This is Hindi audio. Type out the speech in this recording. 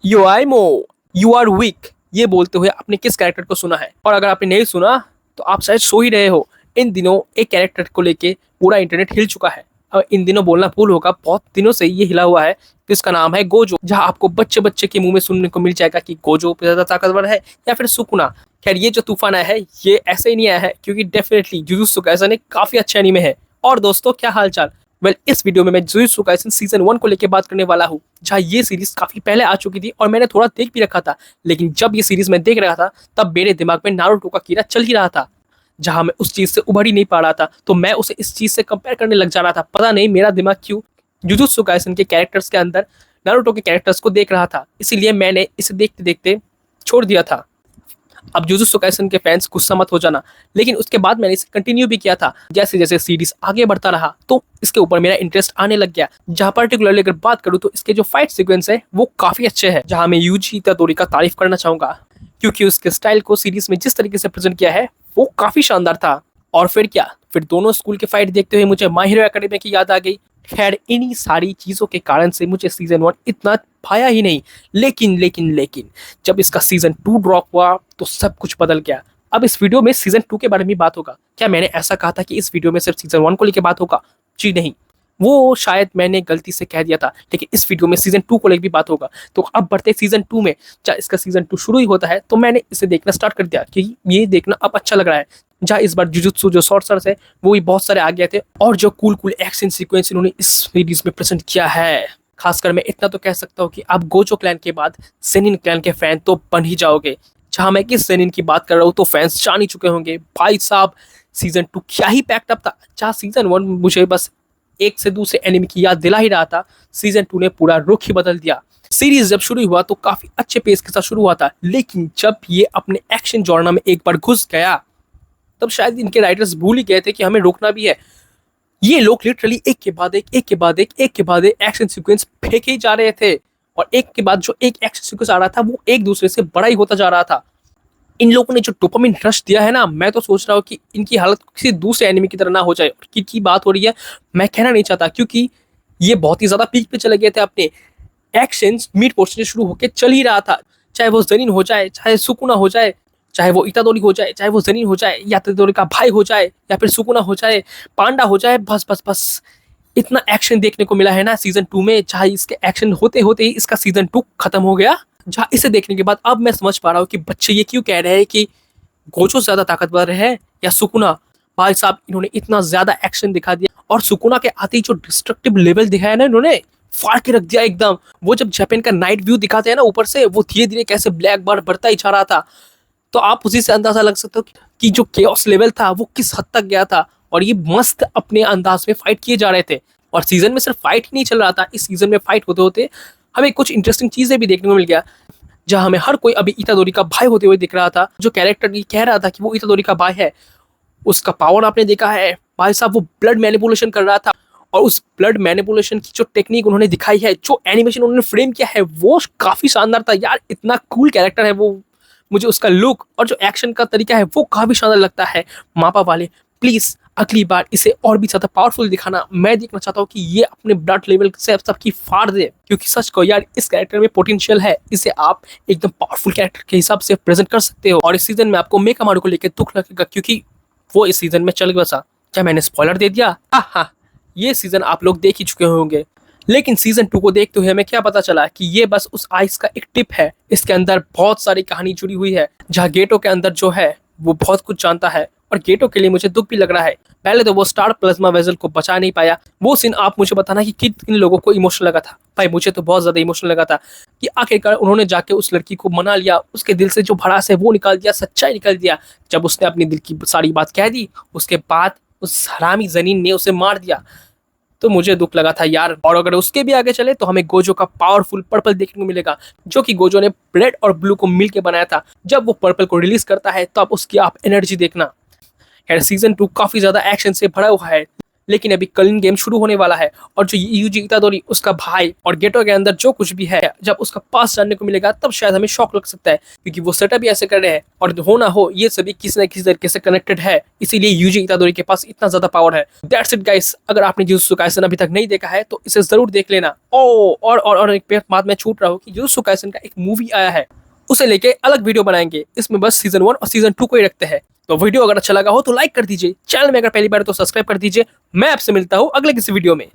योआइमो, यू आर वीक, ये बोलते हुए आपने किस कैरेक्टर को सुना है? और अगर आपने नहीं सुना तो आप शायद सो ही रहे हो। इन दिनों एक कैरेक्टर को लेके पूरा इंटरनेट हिल चुका है। अब इन दिनों बोलना भूल होगा, बहुत दिनों से ये हिला हुआ है। जिसका नाम है गोजो, जहां आपको बच्चे बच्चे के मुंह में सुनने को मिल जाएगा कि गोजो ज्यादा ताकतवर है या फिर सुकुना। खैर, ये जो तूफान आया है ये ऐसे ही नहीं आया है, क्योंकि डेफिनेटली जुजुत्सु काइसन एक काफी अच्छा एनीमे है। और दोस्तों, क्या हाल चाल? इस वीडियो में मैं जुजुत्सु काइसन सीजन 1 को लेकर बात करने वाला हूँ, जहाँ ये सीरीज काफी पहले आ चुकी थी और मैंने थोड़ा देख भी रखा था। लेकिन जब ये सीरीज मैं देख रहा था तब मेरे दिमाग में नारुतो का कीड़ा चल ही रहा था, जहां मैं उस चीज से उभर ही नहीं पा रहा था। तो मैं उसे इस चीज से कंपेयर करने लग जा रहा था। पता नहीं मेरा दिमाग क्यों जुजुत्सु काइसन के कैरेक्टर्स के अंदर नारुतो के कैरेक्टर्स को देख रहा था, इसीलिए मैंने इसे देखते देखते छोड़ दिया था। अब जुजुत्सु काइसन के फैंस गुस्सा मत हो जाना, लेकिन उसके बाद मैंने इसे कंटिन्यू भी किया था। जैसे जैसे सीरीज आगे बढ़ता रहा तो इसके ऊपर मेरा इंटरेस्ट आने लग गया। जहां पर्टिकुलरली अगर बात करूं तो इसके जो फाइट सीक्वेंस है वो काफी अच्छे हैं, जहां मैं यूजी इतादोरी का तारीफ करना चाहूंगा, क्योंकि उसके स्टाइल को सीरीज में जिस तरीके से प्रेजेंट किया है वो काफी शानदार था। और फिर क्या, फिर दोनों स्कूल के फाइट देखते हुए मुझे माय हीरो एकेडमी की याद आ गई। खैर, इन्हीं सारी चीजों के कारण से मुझे सीजन 1 इतना भाया ही नहीं। लेकिन जब इसका सीजन 2 ड्रॉप हुआ तो सब कुछ बदल गया। अब इस वीडियो में सीजन 2 के बारे में बात होगा। क्या मैंने ऐसा कहा था कि इस वीडियो में सिर्फ सीजन 1 को लेकर बात होगा? जी नहीं, वो शायद मैंने गलती से कह दिया था। लेकिन इस वीडियो में सीजन 2 को लेकर भी बात होगा। तो अब बढ़ते सीजन 2 में। जहाँ इसका सीजन 2 शुरू ही होता है तो मैंने इसे देखना स्टार्ट कर दिया, क्योंकि ये देखना अब अच्छा लग रहा है। जहाँ इस बार जुजुत्सु जो सॉर्सर्स है वो भी बहुत सारे आ गए थे, और जो कूल एक्शन सीक्वेंस इन्होंने इस सीरीज में प्रेजेंट किया है, खासकर मैं इतना तो कह सकता हूँ कि आप गोजो क्लैन के बाद सेनिन क्लैन के फैन तो बन ही जाओगे। जहां मैं किस सेनिन की बात कर रहा हूँ तो फैंस जान ही चुके होंगे। भाई साहब, सीजन 2 क्या ही पैक्ड अप था। जहां सीजन 1 मुझे बस एक से दूसरे एनिमे की याद दिला ही रहा था, सीजन 2 ने पूरा रुख ही बदल दिया। सीरीज जब शुरू हुआ तो काफी अच्छे पेस के साथ शुरू हुआ था, लेकिन जब ये अपने एक्शन जॉनर में एक बार घुस गया तब शायद इनके राइटर्स भूल ही गए थे कि हमें रोकना भी है। ये लोग लिटरली एक के बाद एक एक्शन सीक्वेंस फेंके ही जा रहे थे, और एक के बाद जो एक एक्शन सीक्वेंस आ रहा था वो एक दूसरे से बड़ा ही होता जा रहा था। इन लोगों ने जो डोपामिन रश दिया है ना, मैं तो सोच रहा हूँ कि इनकी हालत किसी दूसरे एनिमे की तरह ना हो जाए। और की बात हो रही है, मैं कहना नहीं चाहता, क्योंकि ये बहुत ही ज्यादा पीक पे चले गए थे। अपने एक्शन मिड पोर्शन से शुरू होकर चल ही रहा था, चाहे वो जनीन हो जाए, चाहे सुकुना हो जाए, चाहे वो इतादोरी हो जाए, चाहे वो जनीन हो जाए, या इतादोरी का भाई हो जाए, या फिर सुकुना हो जाए, पांडा हो जाए। बस बस बस इतना एक्शन देखने को मिला है ना सीजन 2 में। चाहे इसके एक्शन होते होते ही इसका सीजन 2 खत्म हो गया। जहां इसे देखने के बाद अब मैं समझ पा रहा हूँ कि बच्चे ये क्यों कह रहे हैं कि गोजो ज्यादा ताकतवर है या सुकुना। भाई साहब, इन्होंने इतना ज्यादा एक्शन दिखा दिया, और सुकुना के आते ही जो डिस्ट्रक्टिव लेवल दिखाया ना इन्होंने, फाड़ के रख दिया एकदम। वो जब जापान का नाइट व्यू दिखाते हैं ना ऊपर से, वो धीरे धीरे कैसे ब्लैक बार बढ़ता ही जा रहा था, तो आप उसी से अंदाजा लग सकते हो कि जो केओस लेवल था वो किस हद तक गया था। और ये मस्त अपने अंदाज में फाइट किए जा रहे थे। और सीजन में सिर्फ फाइट ही नहीं चल रहा था, इस सीजन में फाइट होते होते हमें कुछ इंटरेस्टिंग चीजें भी देखने को मिल गया। जहां हमें हर कोई अभी इतादोरी का भाई होते हुए दिख रहा था। जो कैरेक्टर ये कह रहा था कि वो इतादोरी का भाई है, उसका पावर आपने देखा है। भाई साहब, वो ब्लड मैनिपुलेशन कर रहा था, और उस ब्लड मैनिपुलेशन की जो टेक्निक उन्होंने दिखाई है, जो एनिमेशन उन्होंने फ्रेम किया है, वो काफी शानदार था यार। इतना कूल कैरेक्टर है वो। मुझे उसका लुक और जो एक्शन का तरीका है वो काफी शानदार लगता है। मापा वाले, प्लीज अगली बार इसे और भी ज्यादा पावरफुल दिखाना। मैं देखना चाहता हूँ कि ये अपने ब्लड लेवल से सबकी फाड़ दे, क्योंकि सच को यार इस कैरेक्टर में पोटेंशियल है। इसे आप एकदम पावरफुल कैरेक्टर के हिसाब से प्रेजेंट कर सकते हो। और इस सीजन में आपको मेकामारू को लेकर दुख लगेगा, क्योंकि वो इस सीजन में चल बसा। क्या मैंने स्पॉइलर दे दिया? हाँ, ये सीजन आप लोग देख ही चुके होंगे। लेकिन सीजन 2 को देखते हुए हमें क्या पता चला कि ये बस उस आइस का एक टिप है। इसके अंदर बहुत सारी कहानी जुड़ी हुई है, जहाँ गेटो के अंदर जो है वो बहुत कुछ जानता है। और गेटो के लिए मुझे दुख भी लग रहा है। पहले तो वो स्टार प्लाज्मा वेसल को बचा नहीं पाया। वो सीन आप मुझे बताना कि किन लोगों को इमोशनल लगा था। भाई, मुझे तो बहुत ज्यादा इमोशनल लगा था कि आखिरकार उन्होंने जाके उस लड़की को मना लिया, उसके दिल से जो भड़ास है वो निकाल दिया, सच्चाई निकाल दिया। जब उसने अपने दिल की सारी बात कह दी, उसके बाद उस हरामी जनीन ने उसे मार दिया, तो मुझे दुख लगा था यार। और अगर उसके भी आगे चले तो हमें गोजो का पावरफुल पर्पल देखने को मिलेगा, जो कि गोजो ने रेड और ब्लू को मिल के बनाया था। जब वो पर्पल को रिलीज करता है तो अब उसकी आप एनर्जी देखना। खैर, सीजन 2 काफी ज्यादा एक्शन से भरा हुआ है, लेकिन अभी कल गेम शुरू होने वाला है और जो यूजी इतादोरी उसका भाई और गेटो के अंदर जो कुछ भी है, जब उसका पास जानने को मिलेगा तब शायद हमें शॉक लग सकता है, क्योंकि वो सेटअप भी ऐसे कर रहे हैं और हो ना हो ये सभी किसी न किसी तरीके से कनेक्टेड है, इसीलिए यूजी इतादोरी के पास इतना ज्यादा पावर है। दैट्स इट गाइस, अगर आपने जुजुत्सु काइसन अभी तक नहीं देखा है तो इसे जरूर देख लेना। और एक बात मैं छूट रहा हूँ कि जुजुत्सु काइसन का एक मूवी आया है, उसे लेके अलग वीडियो बनाएंगे, इसमें बस सीजन 1 और सीजन 2 को ही रखते हैं। तो वीडियो अगर अच्छा लगा हो तो लाइक कर दीजिए, चैनल में अगर पहली बार तो सब्सक्राइब कर दीजिए। मैं आपसे मिलता हूँ अगले किसी वीडियो में।